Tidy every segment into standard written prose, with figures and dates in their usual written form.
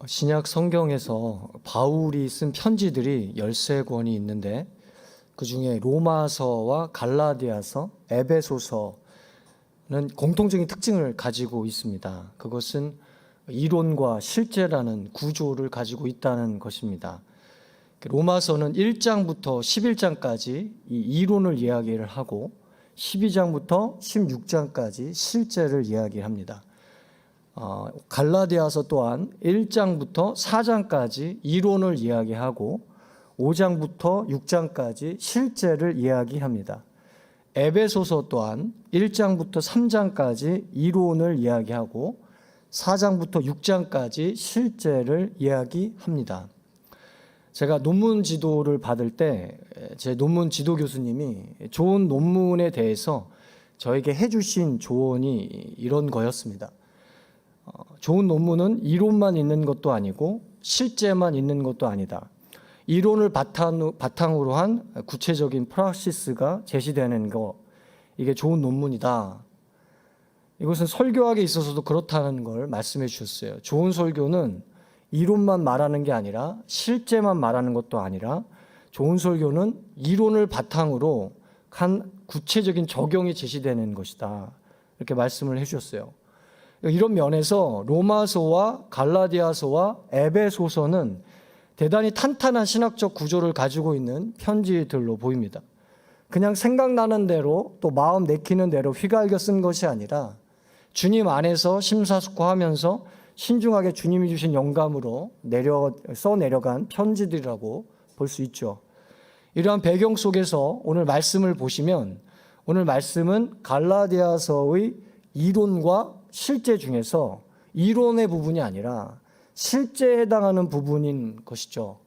신약 성경에서 바울이 쓴 편지들이 13권이 있는데 그중에 로마서와 갈라디아서, 에베소서는 공통적인 특징을 가지고 있습니다. 그것은 이론과 실제라는 구조를 가지고 있다는 것입니다. 로마서는 1장부터 11장까지 이 이론을 이야기를 하고 12장부터 16장까지 실제를 이야기합니다. 갈라디아서 또한 1장부터 4장까지 이론을 이야기하고 5장부터 6장까지 실제를 이야기합니다. 에베소서 또한 1장부터 3장까지 이론을 이야기하고 4장부터 6장까지 실제를 이야기합니다. 제가 논문 지도를 받을 때 제 논문 지도 교수님이 좋은 논문에 대해서 저에게 해주신 조언이 이런 거였습니다. 좋은 논문은 이론만 있는 것도 아니고 실제만 있는 것도 아니다. 이론을 바탕으로 한 구체적인 프락시스가 제시되는 거, 이게 좋은 논문이다. 이것은 설교학에 있어서도 그렇다는 걸 말씀해 주셨어요. 좋은 설교는 이론만 말하는 게 아니라 실제만 말하는 것도 아니라 좋은 설교는 이론을 바탕으로 한 구체적인 적용이 제시되는 것이다. 이렇게 말씀을 해 주셨어요. 이런 면에서 로마서와 갈라디아서와 에베소서는 대단히 탄탄한 신학적 구조를 가지고 있는 편지들로 보입니다. 그냥 생각나는 대로 또 마음 내키는 대로 휘갈겨 쓴 것이 아니라 주님 안에서 심사숙고하면서 신중하게 주님이 주신 영감으로 써내려간 편지들이라고 볼 수 있죠. 이러한 배경 속에서 오늘 말씀을 보시면 오늘 말씀은 갈라디아서의 이론과 실제 중에서 이론의 부분이 아니라 실제에 해당하는 부분인 것이죠.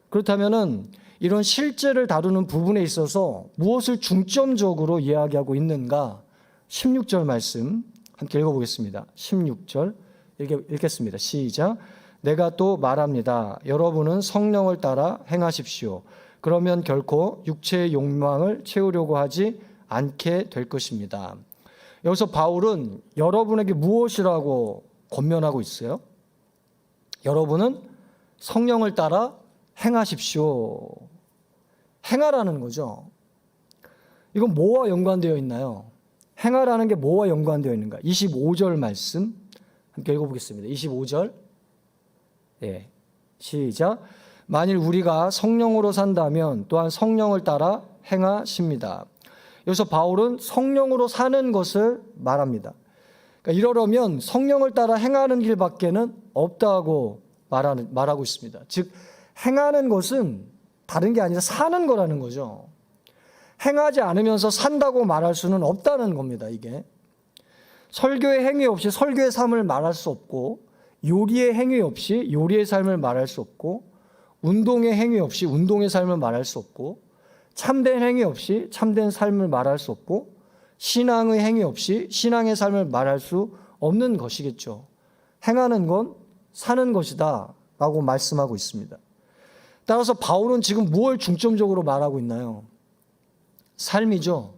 그렇다면은 이런 실제를 다루는 부분에 있어서 무엇을 중점적으로 이야기하고 있는가? 16절 말씀 함께 읽어보겠습니다. 16절 읽겠습니다. 시작. 내가 또 말합니다. 여러분은 성령을 따라 행하십시오. 그러면 결코 육체의 욕망을 채우려고 하지 않게 될 것입니다. 여기서 바울은 여러분에게 무엇이라고 권면하고 있어요? 여러분은 성령을 따라 행하십시오. 행하라는 거죠. 이건 뭐와 연관되어 있나요? 행하라는 게 뭐와 연관되어 있는가? 25절 말씀 함께 읽어보겠습니다. 25절. 예, 시작. 만일 우리가 성령으로 산다면 또한 성령을 따라 행하십니다. 여기서 바울은 성령으로 사는 것을 말합니다. 그러니까 이러려면 성령을 따라 행하는 길밖에는 없다고 말하고 있습니다. 즉 행하는 것은 다른 게 아니라 사는 거라는 거죠. 행하지 않으면서 산다고 말할 수는 없다는 겁니다. 이게 설교의 행위 없이 설교의 삶을 말할 수 없고, 요리의 행위 없이 요리의 삶을 말할 수 없고, 운동의 행위 없이 운동의 삶을 말할 수 없고, 참된 행위 없이 참된 삶을 말할 수 없고, 신앙의 행위 없이 신앙의 삶을 말할 수 없는 것이겠죠. 행하는 건 사는 것이다 라고 말씀하고 있습니다. 따라서 바울은 지금 무엇을 중점적으로 말하고 있나요? 삶이죠.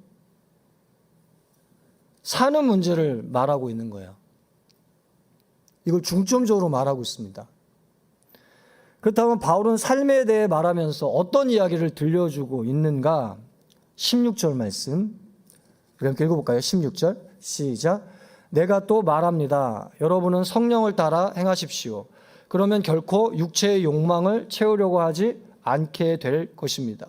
사는 문제를 말하고 있는 거예요. 이걸 중점적으로 말하고 있습니다. 그렇다면 바울은 삶에 대해 말하면서 어떤 이야기를 들려주고 있는가? 16절 말씀 우리 함께 읽어볼까요? 16절 시작. 내가 또 말합니다. 여러분은 성령을 따라 행하십시오. 그러면 결코 육체의 욕망을 채우려고 하지 않게 될 것입니다.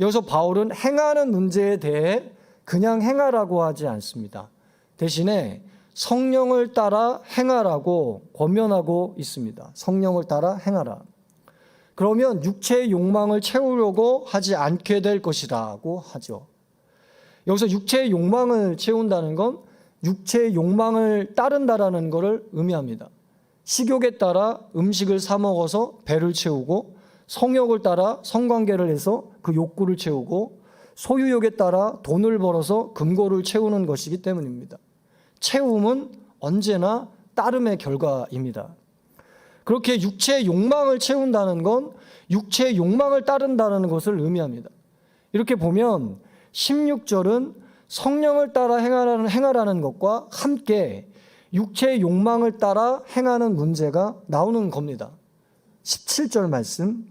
여기서 바울은 행하는 문제에 대해 그냥 행하라고 하지 않습니다. 대신에 성령을 따라 행하라고 권면하고 있습니다. 성령을 따라 행하라. 그러면 육체의 욕망을 채우려고 하지 않게 될 것이라고 하죠. 여기서 육체의 욕망을 채운다는 건 육체의 욕망을 따른다라는 것을 의미합니다. 식욕에 따라 음식을 사 먹어서 배를 채우고, 성욕을 따라 성관계를 해서 그 욕구를 채우고, 소유욕에 따라 돈을 벌어서 금고를 채우는 것이기 때문입니다. 채움은 언제나 따름의 결과입니다. 그렇게 육체의 욕망을 채운다는 건 육체의 욕망을 따른다는 것을 의미합니다. 이렇게 보면 16절은 성령을 따라 행하라는 것과 함께 육체의 욕망을 따라 행하는 문제가 나오는 겁니다. 17절 말씀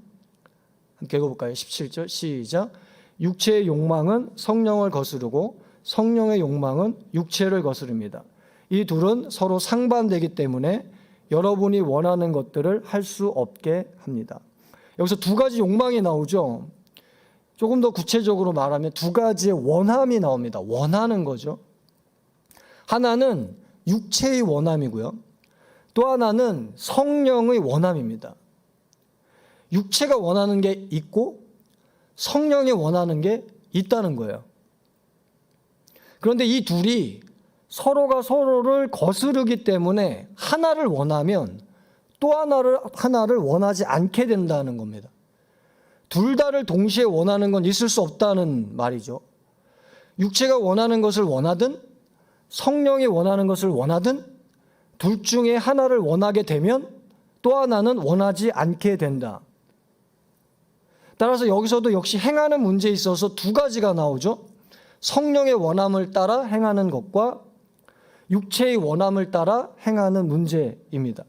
함께 읽어볼까요? 17절 시작. 육체의 욕망은 성령을 거스르고 성령의 욕망은 육체를 거스릅니다. 이 둘은 서로 상반되기 때문에 여러분이 원하는 것들을 할 수 없게 합니다. 여기서 두 가지 욕망이 나오죠. 조금 더 구체적으로 말하면 두 가지의 원함이 나옵니다. 원하는 거죠. 하나는 육체의 원함이고요. 또 하나는 성령의 원함입니다. 육체가 원하는 게 있고 성령이 원하는 게 있다는 거예요. 그런데 이 둘이 서로가 서로를 거스르기 때문에 하나를 원하면 또 하나를 원하지 않게 된다는 겁니다. 둘 다를 동시에 원하는 건 있을 수 없다는 말이죠. 육체가 원하는 것을 원하든 성령이 원하는 것을 원하든 둘 중에 하나를 원하게 되면 또 하나는 원하지 않게 된다. 따라서 여기서도 역시 행하는 문제에 있어서 두 가지가 나오죠. 성령의 원함을 따라 행하는 것과 육체의 원함을 따라 행하는 문제입니다.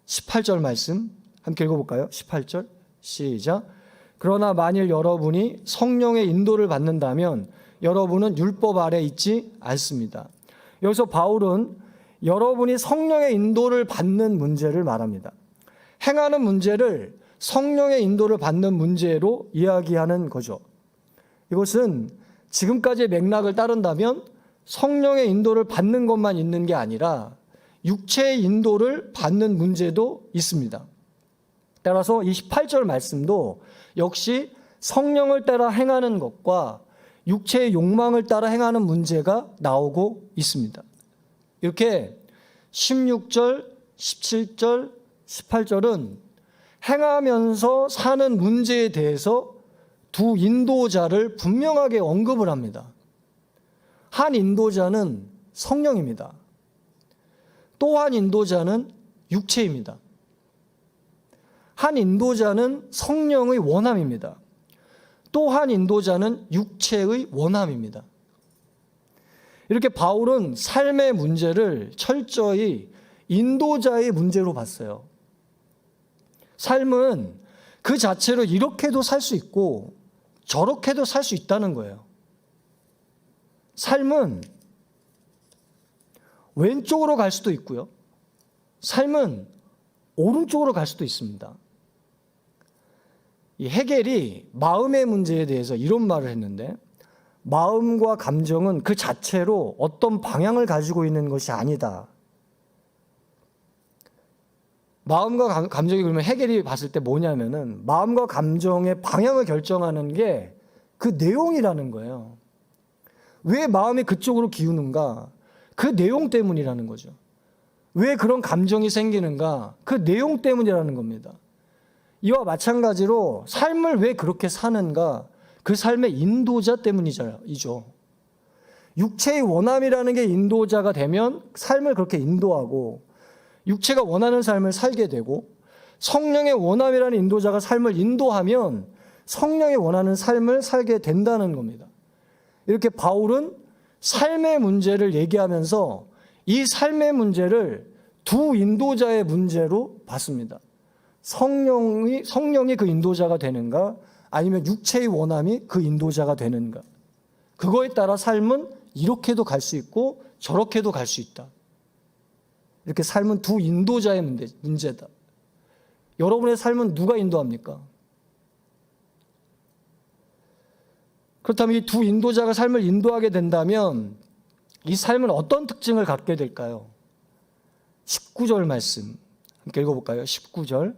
18절 말씀 함께 읽어볼까요? 18절 시작. 그러나 만일 여러분이 성령의 인도를 받는다면 여러분은 율법 아래 있지 않습니다. 여기서 바울은 여러분이 성령의 인도를 받는 문제를 말합니다. 행하는 문제를 성령의 인도를 받는 문제로 이야기하는 거죠. 이것은 지금까지의 맥락을 따른다면 성령의 인도를 받는 것만 있는 게 아니라 육체의 인도를 받는 문제도 있습니다. 따라서 28절 말씀도 역시 성령을 따라 행하는 것과 육체의 욕망을 따라 행하는 문제가 나오고 있습니다. 이렇게 16절, 17절, 18절은 행하면서 사는 문제에 대해서 두 인도자를 분명하게 언급을 합니다. 한 인도자는 성령입니다. 또 한 인도자는 육체입니다. 한 인도자는 성령의 원함입니다. 또 한 인도자는 육체의 원함입니다. 이렇게 바울은 삶의 문제를 철저히 인도자의 문제로 봤어요. 삶은 그 자체로 이렇게도 살 수 있고 저렇게도 살 수 있다는 거예요. 삶은 왼쪽으로 갈 수도 있고요. 삶은 오른쪽으로 갈 수도 있습니다. 이 헤겔이 마음의 문제에 대해서 이런 말을 했는데, 마음과 감정은 그 자체로 어떤 방향을 가지고 있는 것이 아니다. 마음과 감정이 그러면 헤겔이 봤을 때 뭐냐면은 마음과 감정의 방향을 결정하는 게 그 내용이라는 거예요. 왜 마음이 그쪽으로 기우는가? 그 내용 때문이라는 거죠. 왜 그런 감정이 생기는가? 그 내용 때문이라는 겁니다. 이와 마찬가지로 삶을 왜 그렇게 사는가? 그 삶의 인도자 때문이죠. 육체의 원함이라는 게 인도자가 되면 삶을 그렇게 인도하고, 육체가 원하는 삶을 살게 되고, 성령의 원함이라는 인도자가 삶을 인도하면 성령이 원하는 삶을 살게 된다는 겁니다. 이렇게 바울은 삶의 문제를 얘기하면서 이 삶의 문제를 두 인도자의 문제로 봤습니다. 성령이 그 인도자가 되는가, 아니면 육체의 원함이 그 인도자가 되는가. 그거에 따라 삶은 이렇게도 갈 수 있고 저렇게도 갈 수 있다. 이렇게 삶은 두 인도자의 문제다. 여러분의 삶은 누가 인도합니까? 그렇다면 이 두 인도자가 삶을 인도하게 된다면 이 삶은 어떤 특징을 갖게 될까요? 19절 말씀 함께 읽어볼까요? 19절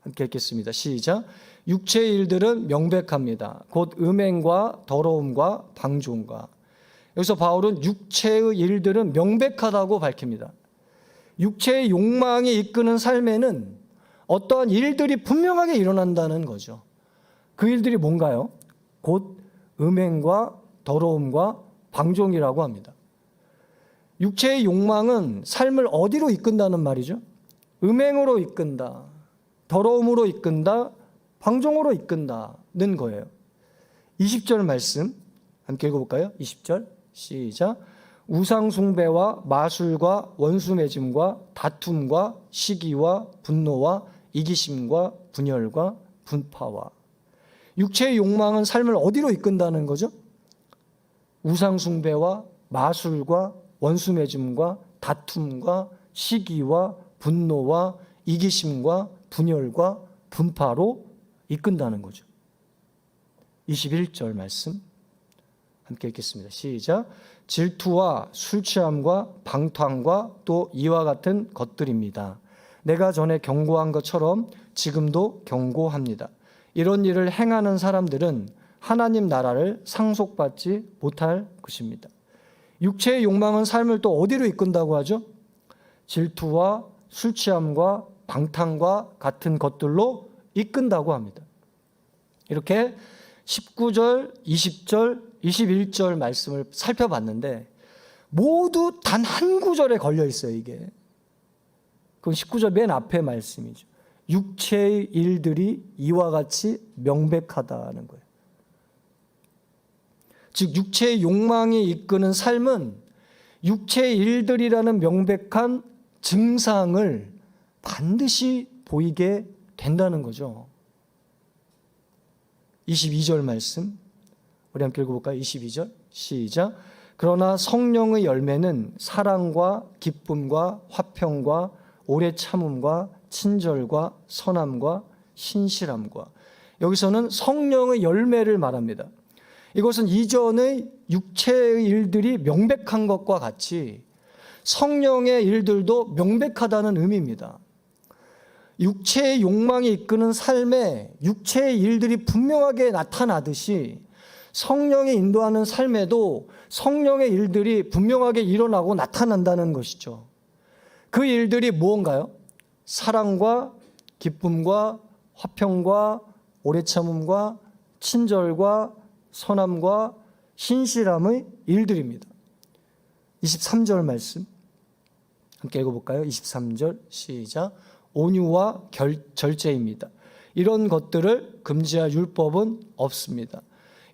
함께 읽겠습니다. 시작. 육체의 일들은 명백합니다. 곧 음행과 더러움과 방종과. 여기서 바울은 육체의 일들은 명백하다고 밝힙니다. 육체의 욕망이 이끄는 삶에는 어떠한 일들이 분명하게 일어난다는 거죠. 그 일들이 뭔가요? 곧 음행과 더러움과 방종이라고 합니다. 육체의 욕망은 삶을 어디로 이끈다는 말이죠? 음행으로 이끈다, 더러움으로 이끈다, 방종으로 이끈다는 거예요. 20절 말씀 함께 읽어볼까요? 20절 시작. 우상숭배와 마술과 원수맺음과 다툼과 시기와 분노와 이기심과 분열과 분파와. 육체의 욕망은 삶을 어디로 이끈다는 거죠? 우상숭배와 마술과 원수맺음과 다툼과 시기와 분노와 이기심과 분열과 분파로 이끈다는 거죠. 21절 말씀 함께 읽겠습니다. 시작. 질투와 술취함과 방탕과 또 이와 같은 것들입니다. 내가 전에 경고한 것처럼 지금도 경고합니다. 이런 일을 행하는 사람들은 하나님 나라를 상속받지 못할 것입니다. 육체의 욕망은 삶을 또 어디로 이끈다고 하죠? 질투와 술취함과 방탕과 같은 것들로 이끈다고 합니다. 이렇게 19절, 20절, 21절 말씀을 살펴봤는데 모두 단 한 구절에 걸려 있어요, 이게. 그건 19절 맨 앞에 말씀이죠. 육체의 일들이 이와 같이 명백하다는 거예요. 즉 육체의 욕망이 이끄는 삶은 육체의 일들이라는 명백한 증상을 반드시 보이게 된다는 거죠. 22절 말씀 우리 함께 읽어볼까요? 22절 시작. 그러나 성령의 열매는 사랑과 기쁨과 화평과 오래 참음과 친절과 선함과 신실함과. 여기서는 성령의 열매를 말합니다. 이것은 이전의 육체의 일들이 명백한 것과 같이 성령의 일들도 명백하다는 의미입니다. 육체의 욕망이 이끄는 삶에 육체의 일들이 분명하게 나타나듯이 성령이 인도하는 삶에도 성령의 일들이 분명하게 일어나고 나타난다는 것이죠. 그 일들이 무언가요? 사랑과 기쁨과 화평과 오래 참음과 친절과 선함과 신실함의 일들입니다. 23절 말씀 함께 읽어볼까요? 23절 시작. 온유와 절제입니다. 이런 것들을 금지할 율법은 없습니다.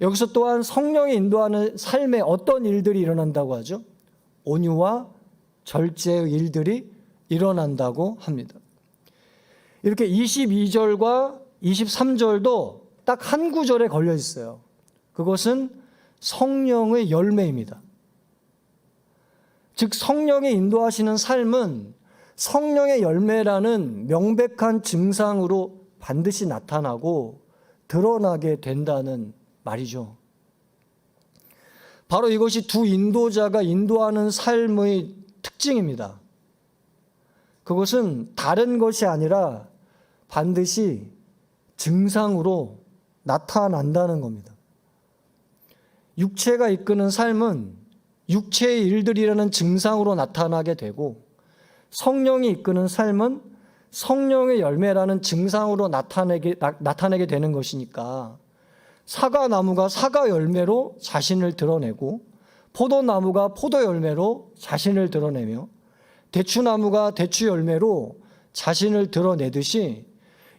여기서 또한 성령이 인도하는 삶에 어떤 일들이 일어난다고 하죠? 온유와 절제의 일들이 일어난다고 합니다. 이렇게 22절과 23절도 딱 한 구절에 걸려 있어요. 그것은 성령의 열매입니다. 즉 성령이 인도하시는 삶은 성령의 열매라는 명백한 증상으로 반드시 나타나고 드러나게 된다는 말이죠. 바로 이것이 두 인도자가 인도하는 삶의 특징입니다. 그것은 다른 것이 아니라 반드시 증상으로 나타난다는 겁니다. 육체가 이끄는 삶은 육체의 일들이라는 증상으로 나타나게 되고 성령이 이끄는 삶은 성령의 열매라는 증상으로 나타내게 되는 것이니까 사과나무가 사과 열매로 자신을 드러내고 포도나무가 포도 열매로 자신을 드러내며 대추나무가 대추 열매로 자신을 드러내듯이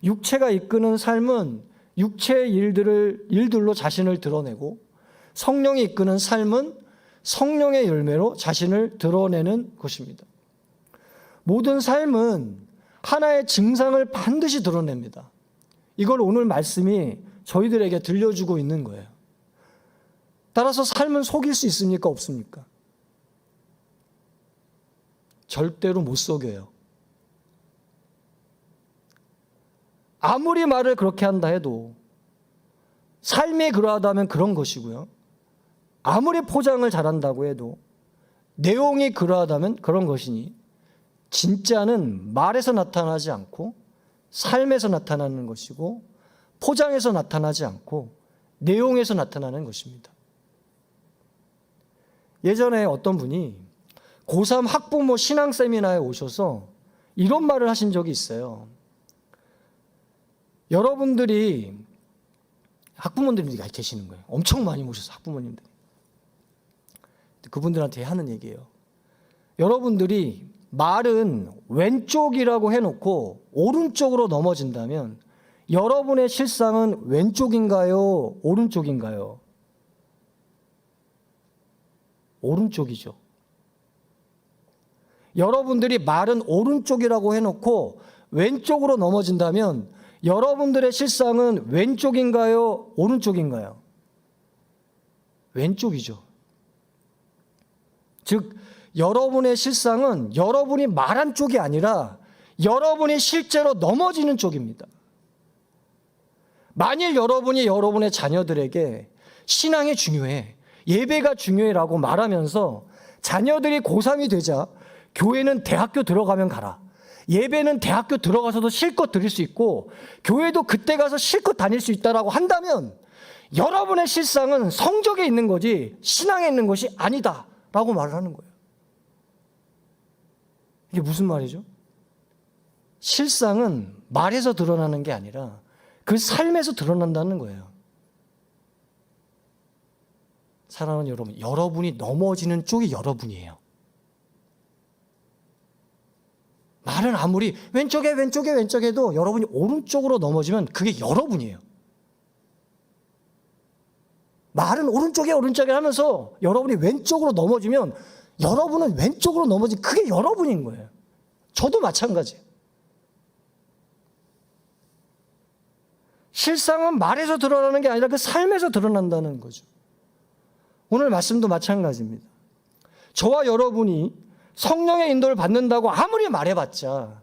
육체가 이끄는 삶은 육체의 일들로 자신을 드러내고 성령이 이끄는 삶은 성령의 열매로 자신을 드러내는 것입니다. 모든 삶은 하나의 증상을 반드시 드러냅니다. 이걸 오늘 말씀이 저희들에게 들려주고 있는 거예요. 따라서 삶은 속일 수 있습니까? 없습니까? 절대로 못 속여요. 아무리 말을 그렇게 한다 해도 삶이 그러하다면 그런 것이고요. 아무리 포장을 잘한다고 해도 내용이 그러하다면 그런 것이니 진짜는 말에서 나타나지 않고 삶에서 나타나는 것이고 포장에서 나타나지 않고 내용에서 나타나는 것입니다. 예전에 어떤 분이 고3 학부모 신앙 세미나에 오셔서 이런 말을 하신 적이 있어요. 여러분들이 학부모님들이 계시는 거예요. 엄청 많이 모셔서 학부모님들이. 그분들한테 하는 얘기예요. 여러분들이 말은 왼쪽이라고 해놓고 오른쪽으로 넘어진다면 여러분의 실상은 왼쪽인가요? 오른쪽인가요? 오른쪽이죠. 여러분들이 말은 오른쪽이라고 해놓고 왼쪽으로 넘어진다면 여러분들의 실상은 왼쪽인가요? 오른쪽인가요? 왼쪽이죠. 즉 여러분의 실상은 여러분이 말한 쪽이 아니라 여러분이 실제로 넘어지는 쪽입니다. 만일 여러분이 여러분의 자녀들에게 신앙이 중요해, 예배가 중요해라고 말하면서 자녀들이 고3이 되자 교회는 대학교 들어가면 가라, 예배는 대학교 들어가서도 실컷 드릴 수 있고 교회도 그때 가서 실컷 다닐 수 있다라고 한다면 여러분의 실상은 성적에 있는 거지 신앙에 있는 것이 아니다라고 말을 하는 거예요. 이게 무슨 말이죠? 실상은 말에서 드러나는 게 아니라 그 삶에서 드러난다는 거예요. 사랑하는 여러분, 여러분이 넘어지는 쪽이 여러분이에요. 말은 아무리 왼쪽에 해도 여러분이 오른쪽으로 넘어지면 그게 여러분이에요. 말은 오른쪽에 하면서 여러분이 왼쪽으로 넘어지면 여러분은 왼쪽으로 넘어진 그게 여러분인 거예요. 저도 마찬가지예요. 실상은 말에서 드러나는 게 아니라 그 삶에서 드러난다는 거죠. 오늘 말씀도 마찬가지입니다. 저와 여러분이 성령의 인도를 받는다고 아무리 말해봤자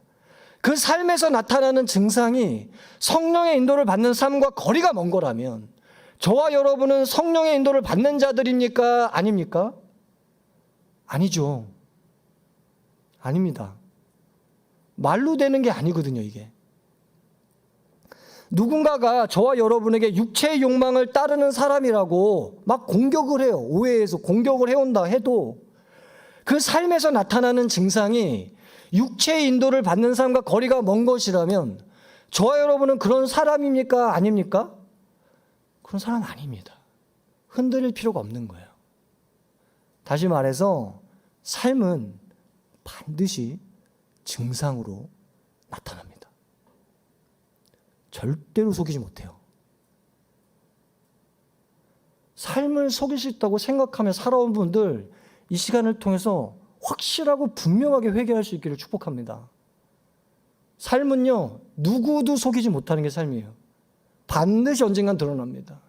그 삶에서 나타나는 증상이 성령의 인도를 받는 삶과 거리가 먼 거라면 저와 여러분은 성령의 인도를 받는 자들입니까? 아닙니까? 아니죠. 아닙니다. 말로 되는 게 아니거든요, 이게. 누군가가 저와 여러분에게 육체의 욕망을 따르는 사람이라고 막 공격을 해요. 오해해서 공격을 해온다 해도 그 삶에서 나타나는 증상이 육체의 인도를 받는 사람과 거리가 먼 것이라면 저와 여러분은 그런 사람입니까? 아닙니까? 그런 사람 아닙니다. 흔들릴 필요가 없는 거예요. 다시 말해서 삶은 반드시 증상으로 나타납니다. 절대로 속이지 못해요. 삶을 속일 수 있다고 생각하며 살아온 분들 이 시간을 통해서 확실하고 분명하게 회개할 수 있기를 축복합니다. 삶은요, 누구도 속이지 못하는 게 삶이에요. 반드시 언젠간 드러납니다.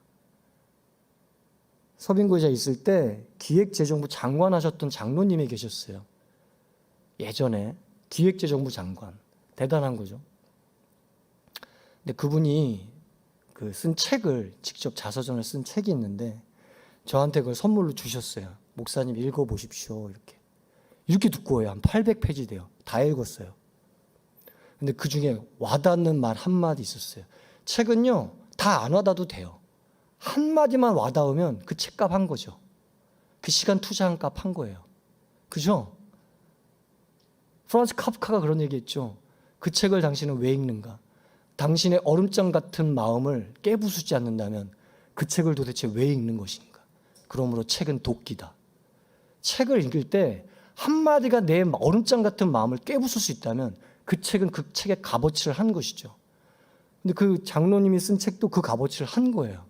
서빙고시에 있을 때 기획재정부 장관 하셨던 장로님이 계셨어요. 예전에 기획재정부 장관. 대단한 거죠. 근데 그분이 쓴 책을, 직접 자서전을 쓴 책이 있는데 저한테 그걸 선물로 주셨어요. 목사님 읽어보십시오. 이렇게 두꺼워요. 한 800페이지 돼요. 다 읽었어요. 근데 그 중에 와닿는 말 한마디 있었어요. 책은요, 다 안 와닿아도 돼요. 한마디만 와닿으면 그 책값 한 거죠. 그 시간 투자한 값 한 거예요. 그죠? 프란츠 카프카가 그런 얘기 했죠. 그 책을 당신은 왜 읽는가? 당신의 얼음장 같은 마음을 깨부수지 않는다면 그 책을 도대체 왜 읽는 것인가? 그러므로 책은 도끼다. 책을 읽을 때 한마디가 내 얼음장 같은 마음을 깨부술 수 있다면 그 책은 그 책의 값어치를 한 것이죠. 근데 그 장로님이 쓴 책도 그 값어치를 한 거예요.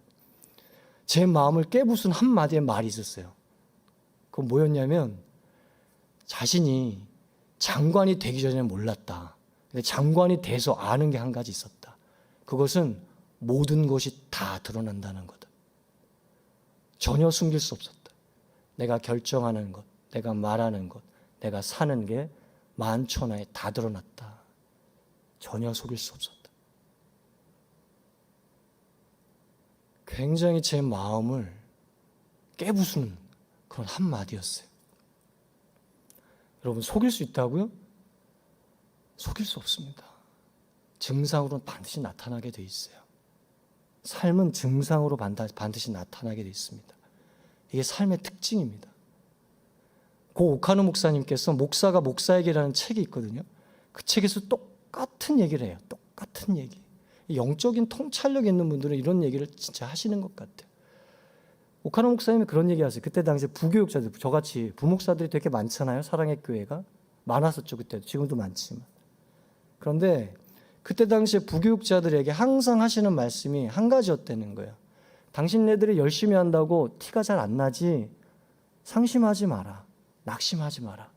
제 마음을 깨부순 한마디의 말이 있었어요. 그건 뭐였냐면 자신이 장관이 되기 전에는 몰랐다. 근데 장관이 돼서 아는 게 한 가지 있었다. 그것은 모든 것이 다 드러난다는 거다. 전혀 숨길 수 없었다. 내가 결정하는 것, 내가 말하는 것, 내가 사는 게 만천하에 다 드러났다. 전혀 속일 수 없었다. 굉장히 제 마음을 깨부수는 그런 한마디였어요. 여러분, 속일 수 있다고요? 속일 수 없습니다. 증상으로는 반드시 나타나게 돼 있어요. 삶은 증상으로 반드시 나타나게 돼 있습니다. 이게 삶의 특징입니다. 고 오카노 목사님께서 목사가 목사에게라는 책이 있거든요. 그 책에서 똑같은 얘기를 해요. 똑같은 얘기. 영적인 통찰력 있는 분들은 이런 얘기를 진짜 하시는 것 같아요. 오카노 목사님이 그런 얘기 하세요. 그때 당시에 부교육자들, 저같이 부목사들이 되게 많잖아요. 사랑의 교회가. 많았었죠. 그때. 지금도 많지만. 그런데 그때 당시에 부교육자들에게 항상 하시는 말씀이 한 가지였다는 거예요. 당신네들이 열심히 한다고 티가 잘 안 나지 상심하지 마라. 낙심하지 마라.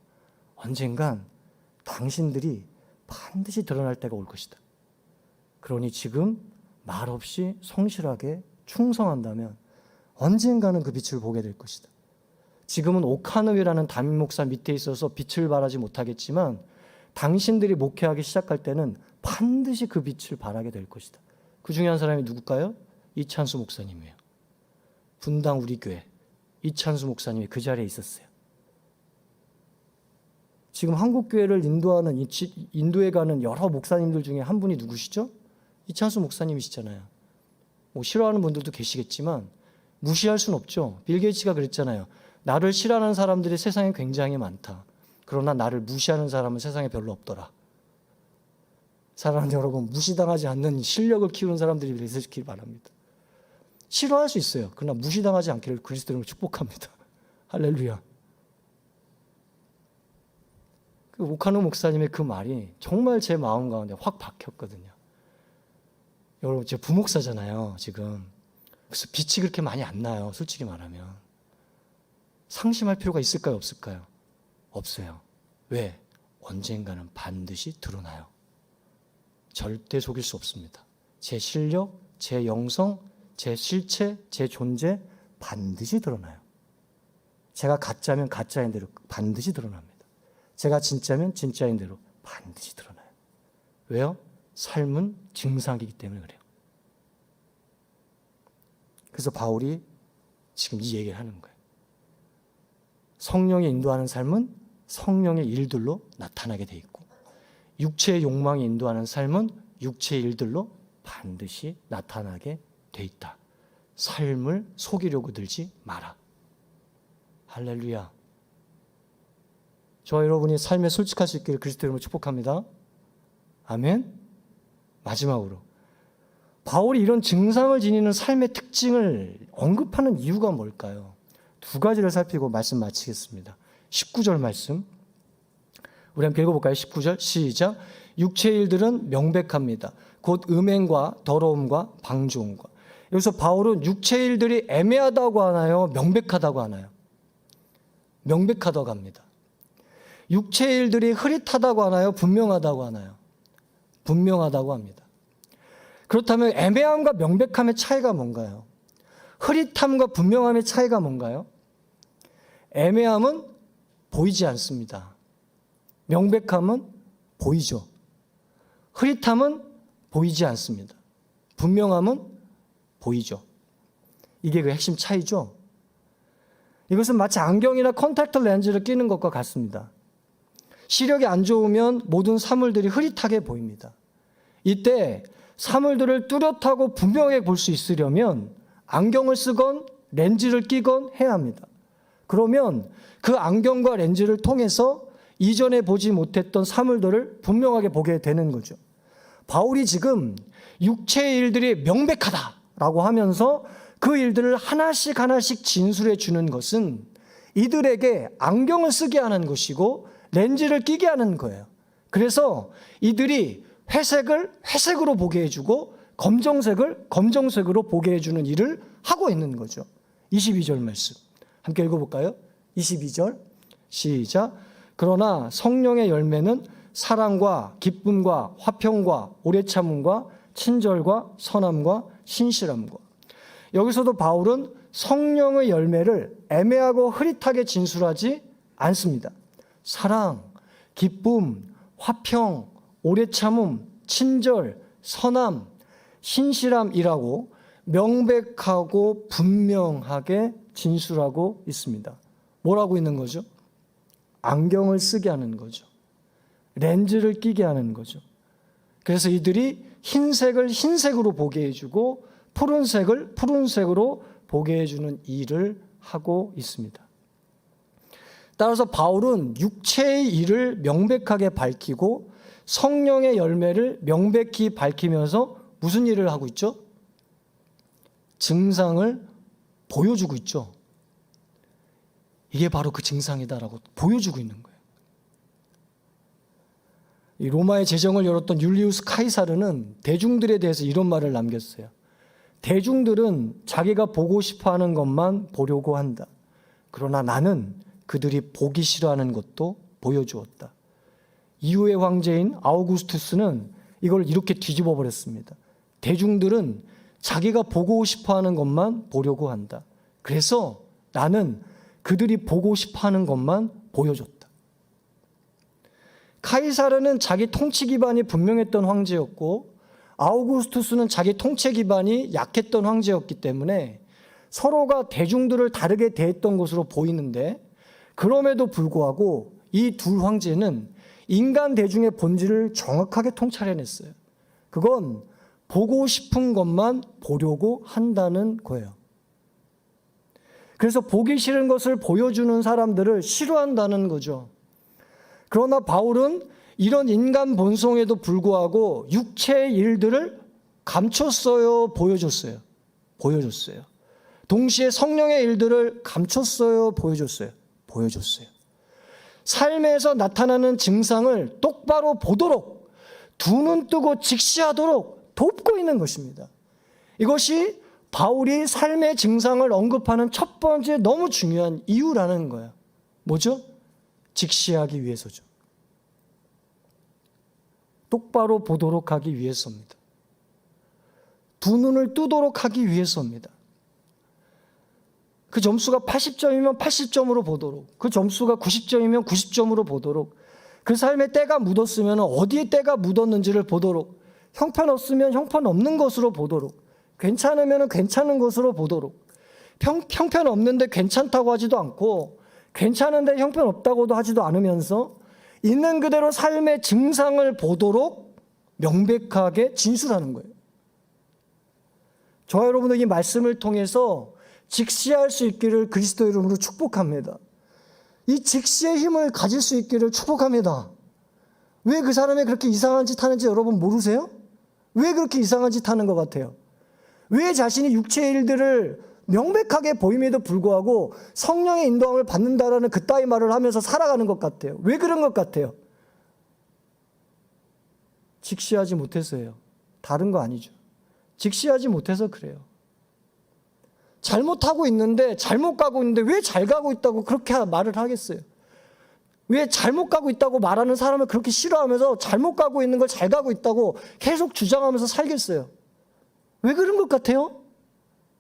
언젠간 당신들이 반드시 드러날 때가 올 것이다. 그러니 지금 말없이 성실하게 충성한다면 언젠가는 그 빛을 보게 될 것이다. 지금은 오카노이라는 담임 목사 밑에 있어서 빛을 발하지 못하겠지만 당신들이 목회하기 시작할 때는 반드시 그 빛을 발하게 될 것이다. 그 중에 한 사람이 누굴까요? 이찬수 목사님이에요. 분당 우리 교회 이찬수 목사님이 그 자리에 있었어요. 지금 한국 교회를 인도하는 인도에 가는 여러 목사님들 중에 한 분이 누구시죠? 이찬수 목사님이시잖아요. 뭐 싫어하는 분들도 계시겠지만 무시할 수는 없죠. 빌 게이츠가 그랬잖아요. 나를 싫어하는 사람들이 세상에 굉장히 많다. 그러나 나를 무시하는 사람은 세상에 별로 없더라. 사랑하는 여러분, 무시당하지 않는 실력을 키우는 사람들이 되시길 바랍니다. 싫어할 수 있어요. 그러나 무시당하지 않기를 그리스도로 축복합니다. 할렐루야. 그 오카노 목사님의 그 말이 정말 제 마음 가운데 확 박혔거든요. 여러분, 제 부목사잖아요, 지금. 그래서 빛이 그렇게 많이 안 나요, 솔직히 말하면. 상심할 필요가 있을까요, 없을까요? 없어요. 왜? 언젠가는 반드시 드러나요. 절대 속일 수 없습니다. 제 실력, 제 영성, 제 실체, 제 존재 반드시 드러나요. 제가 가짜면 가짜인 대로 반드시 드러납니다. 제가 진짜면 진짜인 대로 반드시 드러나요. 왜요? 삶은 증상이기 때문에 그래요. 그래서 바울이 지금 이 얘기를 하는 거예요. 성령이 인도하는 삶은 성령의 일들로 나타나게 돼 있고 육체의 욕망이 인도하는 삶은 육체의 일들로 반드시 나타나게 돼 있다. 삶을 속이려고 들지 마라. 할렐루야. 저와 여러분이 삶에 솔직할 수 있기를 그리스도 이름으로 축복합니다. 아멘. 마지막으로 바울이 이런 증상을 지니는 삶의 특징을 언급하는 이유가 뭘까요? 두 가지를 살피고 말씀 마치겠습니다. 19절 말씀 우리 함께 읽어볼까요? 19절 시작. 육체의 일들은 명백합니다. 곧 음행과 더러움과 방주음과. 여기서 바울은 육체의 일들이 애매하다고 하나요? 명백하다고 하나요? 명백하다고 합니다. 육체의 일들이 흐릿하다고 하나요? 분명하다고 하나요? 분명하다고 합니다. 그렇다면 애매함과 명백함의 차이가 뭔가요? 흐릿함과 분명함의 차이가 뭔가요? 애매함은 보이지 않습니다. 명백함은 보이죠. 흐릿함은 보이지 않습니다. 분명함은 보이죠. 이게 그 핵심 차이죠. 이것은 마치 안경이나 컨택트 렌즈를 끼는 것과 같습니다. 시력이 안 좋으면 모든 사물들이 흐릿하게 보입니다. 이때 사물들을 뚜렷하고 분명하게 볼 수 있으려면 안경을 쓰건 렌즈를 끼건 해야 합니다. 그러면 그 안경과 렌즈를 통해서 이전에 보지 못했던 사물들을 분명하게 보게 되는 거죠. 바울이 지금 육체의 일들이 명백하다라고 하면서 그 일들을 하나씩 하나씩 진술해 주는 것은 이들에게 안경을 쓰게 하는 것이고 렌즈를 끼게 하는 거예요. 그래서 이들이 회색을 회색으로 보게 해주고 검정색을 검정색으로 보게 해주는 일을 하고 있는 거죠. 22절 말씀 함께 읽어볼까요? 22절 시작. 그러나 성령의 열매는 사랑과 기쁨과 화평과 오래 참음과 친절과 선함과 신실함과. 여기서도 바울은 성령의 열매를 애매하고 흐릿하게 진술하지 않습니다. 사랑, 기쁨, 화평, 오래 참음, 친절, 선함, 신실함이라고 명백하고 분명하게 진술하고 있습니다. 뭐라고 있는 거죠? 안경을 쓰게 하는 거죠. 렌즈를 끼게 하는 거죠. 그래서 이들이 흰색을 흰색으로 보게 해주고 푸른색을 푸른색으로 보게 해주는 일을 하고 있습니다. 따라서 바울은 육체의 일을 명백하게 밝히고 성령의 열매를 명백히 밝히면서 무슨 일을 하고 있죠? 증상을 보여주고 있죠. 이게 바로 그 증상이다라고 보여주고 있는 거예요. 이 로마의 제정을 열었던 율리우스 카이사르는 대중들에 대해서 이런 말을 남겼어요. 대중들은 자기가 보고 싶어하는 것만 보려고 한다. 그러나 나는 그들이 보기 싫어하는 것도 보여주었다. 이후의 황제인 아우구스투스는 이걸 이렇게 뒤집어 버렸습니다. 대중들은 자기가 보고 싶어하는 것만 보려고 한다. 그래서 나는 그들이 보고 싶어하는 것만 보여줬다. 카이사르는 자기 통치 기반이 분명했던 황제였고 아우구스투스는 자기 통치 기반이 약했던 황제였기 때문에 서로가 대중들을 다르게 대했던 것으로 보이는데, 그럼에도 불구하고 이 두 황제는 인간 대중의 본질을 정확하게 통찰해냈어요. 그건 보고 싶은 것만 보려고 한다는 거예요. 그래서 보기 싫은 것을 보여주는 사람들을 싫어한다는 거죠. 그러나 바울은 이런 인간 본성에도 불구하고 육체의 일들을 감췄어요, 보여줬어요? 보여줬어요. 동시에 성령의 일들을 감췄어요, 보여줬어요? 보여줬어요. 삶에서 나타나는 증상을 똑바로 보도록, 두 눈 뜨고 직시하도록 돕고 있는 것입니다. 이것이 바울이 삶의 증상을 언급하는 첫 번째 너무 중요한 이유라는 거예요. 뭐죠? 직시하기 위해서죠. 똑바로 보도록 하기 위해서입니다. 두 눈을 뜨도록 하기 위해서입니다. 그 점수가 80점이면 80점으로 보도록, 그 점수가 90점이면 90점으로 보도록, 그 삶에 때가 묻었으면 어디에 때가 묻었는지를 보도록, 형편없으면 형편없는 것으로 보도록, 괜찮으면 괜찮은 것으로 보도록, 형편없는데 괜찮다고 하지도 않고 괜찮은데 형편없다고도 하지도 않으면서 있는 그대로 삶의 증상을 보도록 명백하게 진술하는 거예요. 저와 여러분들 이 말씀을 통해서 직시할 수 있기를 그리스도 이름으로 축복합니다. 이 직시의 힘을 가질 수 있기를 축복합니다. 왜 그 사람이 그렇게 이상한 짓 하는지 여러분 모르세요? 왜 그렇게 이상한 짓 하는 것 같아요? 왜 자신이 육체의 일들을 명백하게 보임에도 불구하고 성령의 인도함을 받는다라는 그따위 말을 하면서 살아가는 것 같아요? 왜 그런 것 같아요? 직시하지 못해서예요. 다른 거 아니죠. 직시하지 못해서 그래요. 잘못하고 있는데, 잘못 가고 있는데 왜 잘 가고 있다고 그렇게 말을 하겠어요? 왜 잘못 가고 있다고 말하는 사람을 그렇게 싫어하면서 잘못 가고 있는 걸 잘 가고 있다고 계속 주장하면서 살겠어요? 왜 그런 것 같아요?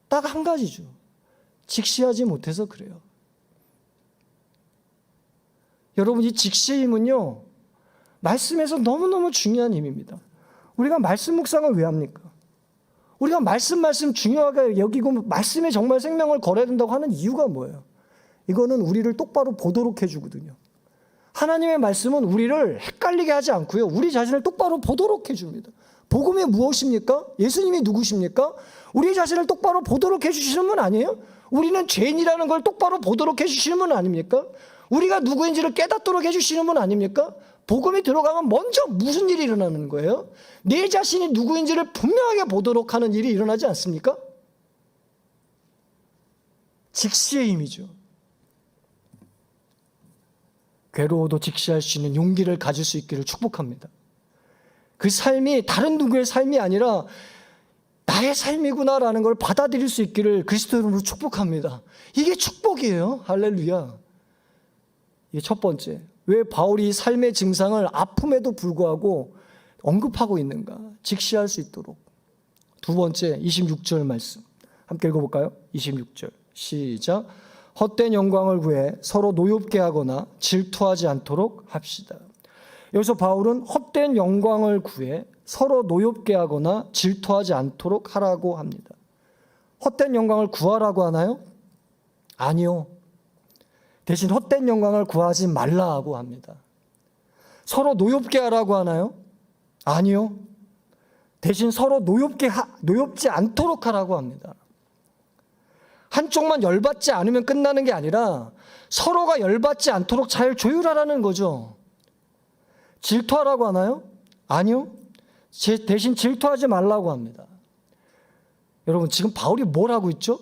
딱 한 가지죠. 직시하지 못해서 그래요. 여러분, 이 직시의 힘은요, 말씀에서 너무너무 중요한 힘입니다. 우리가 말씀 묵상을 왜 합니까? 우리가 말씀 중요하게 여기고 말씀에 정말 생명을 걸어야 된다고 하는 이유가 뭐예요? 이거는 우리를 똑바로 보도록 해주거든요. 하나님의 말씀은 우리를 헷갈리게 하지 않고요, 우리 자신을 똑바로 보도록 해줍니다. 복음이 무엇입니까? 예수님이 누구십니까? 우리 자신을 똑바로 보도록 해주시는 분 아니에요? 우리는 죄인이라는 걸 똑바로 보도록 해주시는 분 아닙니까? 우리가 누구인지를 깨닫도록 해주시는 분 아닙니까? 복음이 들어가면 먼저 무슨 일이 일어나는 거예요? 내 자신이 누구인지를 분명하게 보도록 하는 일이 일어나지 않습니까? 직시의 힘이죠. 괴로워도 직시할 수 있는 용기를 가질 수 있기를 축복합니다. 그 삶이 다른 누구의 삶이 아니라 나의 삶이구나라는 걸 받아들일 수 있기를 그리스도 이름으로 축복합니다. 이게 축복이에요. 할렐루야. 이게 첫 번째. 왜 바울이 삶의 증상을 아픔에도 불구하고 언급하고 있는가? 직시할 수 있도록. 두 번째, 26절 말씀 함께 읽어볼까요? 26절 시작. 헛된 영광을 구해 서로 노엽게 하거나 질투하지 않도록 합시다. 여기서 바울은 헛된 영광을 구해 서로 노엽게 하거나 질투하지 않도록 하라고 합니다. 헛된 영광을 구하라고 하나요? 아니요. 대신 헛된 영광을 구하지 말라고 합니다. 서로 노엽게 하라고 하나요? 아니요. 대신 서로 노엽지 않도록 하라고 합니다. 한쪽만 열받지 않으면 끝나는 게 아니라 서로가 열받지 않도록 잘 조율하라는 거죠. 질투하라고 하나요? 아니요. 대신 질투하지 말라고 합니다. 여러분, 지금 바울이 뭘 하고 있죠?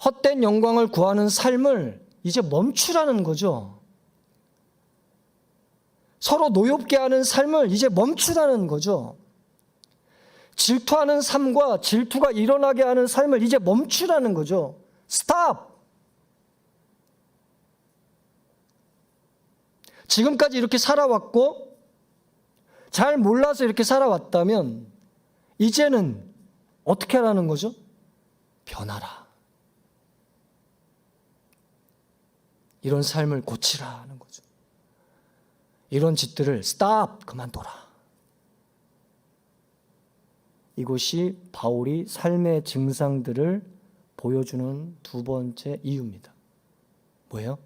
헛된 영광을 구하는 삶을 이제 멈추라는 거죠. 서로 노엽게 하는 삶을 이제 멈추라는 거죠. 질투하는 삶과 질투가 일어나게 하는 삶을 이제 멈추라는 거죠. 스탑! 지금까지 이렇게 살아왔고 잘 몰라서 이렇게 살아왔다면 이제는 어떻게 하라는 거죠? 변하라. 이런 삶을 고치라 하는 거죠. 이런 짓들을 스탑, 그만둬라. 이것이 바울이 삶의 증상들을 보여주는 두 번째 이유입니다. 뭐예요?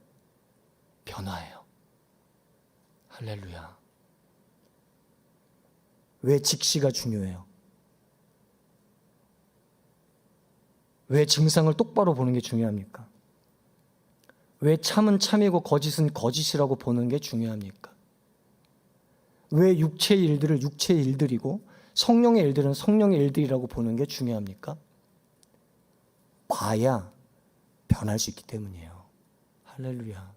변화예요. 할렐루야. 왜 직시가 중요해요? 왜 증상을 똑바로 보는 게 중요합니까? 왜 참은 참이고 거짓은 거짓이라고 보는 게 중요합니까? 왜 육체의 일들을 육체의 일들이고 성령의 일들은 성령의 일들이라고 보는 게 중요합니까? 봐야 변할 수 있기 때문이에요. 할렐루야.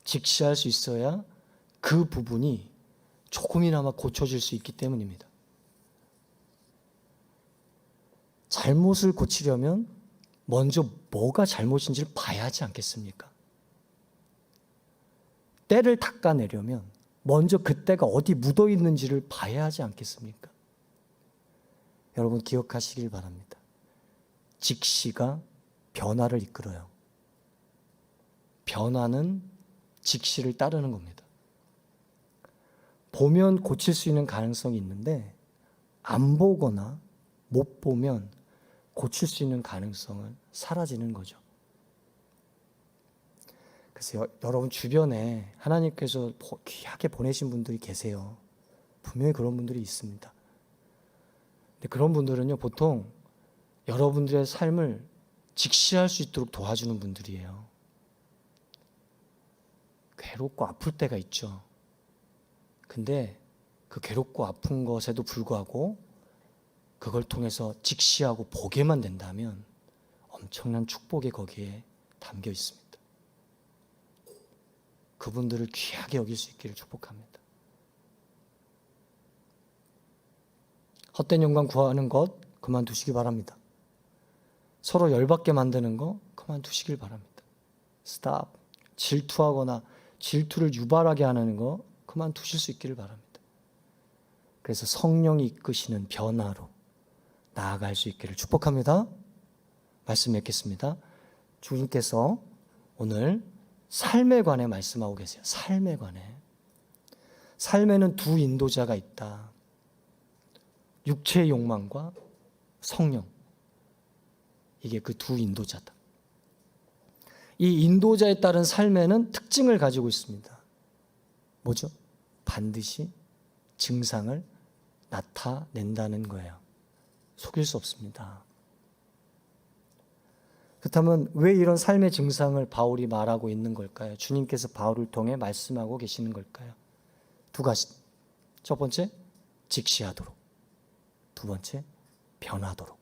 직시할 수 있어야 그 부분이 조금이나마 고쳐질 수 있기 때문입니다. 잘못을 고치려면 먼저 뭐가 잘못인지를 봐야 하지 않겠습니까? 때를 닦아내려면 먼저 그 때가 어디 묻어 있는지를 봐야 하지 않겠습니까? 여러분 기억하시길 바랍니다. 직시가 변화를 이끌어요. 변화는 직시를 따르는 겁니다. 보면 고칠 수 있는 가능성이 있는데 안 보거나 못 보면 고칠 수 있는 가능성은 사라지는 거죠. 그래서 여러분 주변에 하나님께서 귀하게 보내신 분들이 계세요. 분명히 그런 분들이 있습니다. 근데 그런 분들은요, 보통 여러분들의 삶을 직시할 수 있도록 도와주는 분들이에요. 괴롭고 아플 때가 있죠. 근데 그 괴롭고 아픈 것에도 불구하고 그걸 통해서 직시하고 보게만 된다면 엄청난 축복이 거기에 담겨 있습니다. 그분들을 귀하게 여길 수 있기를 축복합니다. 헛된 영광 구하는 것 그만두시기 바랍니다. 서로 열받게 만드는 거 그만두시길 바랍니다. 스탑. 질투하거나 질투를 유발하게 하는 거 그만두실 수 있기를 바랍니다. 그래서 성령이 이끄시는 변화로 나아갈 수 있기를 축복합니다. 말씀 맺겠습니다. 주님께서 오늘 삶에 관해 말씀하고 계세요. 삶에 관해. 삶에는 두 인도자가 있다. 육체의 욕망과 성령. 이게 그 두 인도자다. 이 인도자에 따른 삶에는 특징을 가지고 있습니다. 뭐죠? 반드시 증상을 나타낸다는 거예요. 속일 수 없습니다. 그렇다면 왜 이런 삶의 증상을 바울이 말하고 있는 걸까요? 주님께서 바울을 통해 말씀하고 계시는 걸까요? 두 가지. 첫 번째, 직시하도록. 두 번째, 변하도록.